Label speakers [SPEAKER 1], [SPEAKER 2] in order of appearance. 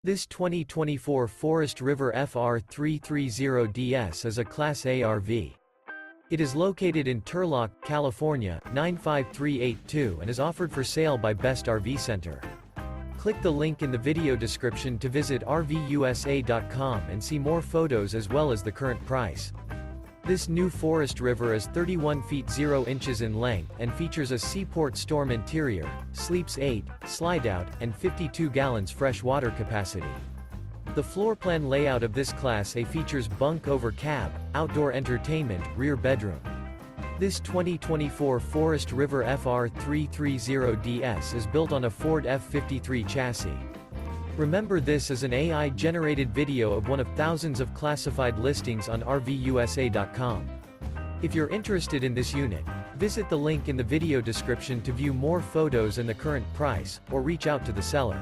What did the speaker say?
[SPEAKER 1] This 2024 Forest River FR3 30DS is a Class A RV. It is located in Turlock, California, 95382 and is offered for sale by Best RV Center. Click the link in the video description to visit RVUSA.com and see more photos as well as the current price. This new Forest River is 31 feet 0 inches in length and features a Seaport Storm interior, sleeps 8, Slideout, and 52 gallons fresh water capacity. The floor plan layout of this Class A features bunk over cab, outdoor entertainment, rear bedroom. This 2024 Forest River FR3 30DS is built on a Ford F53 chassis. Remember, this is an AI-generated video of one of thousands of classified listings on RVUSA.com. If you're interested in this unit, visit the link in the video description to view more photos and the current price, or reach out to the seller.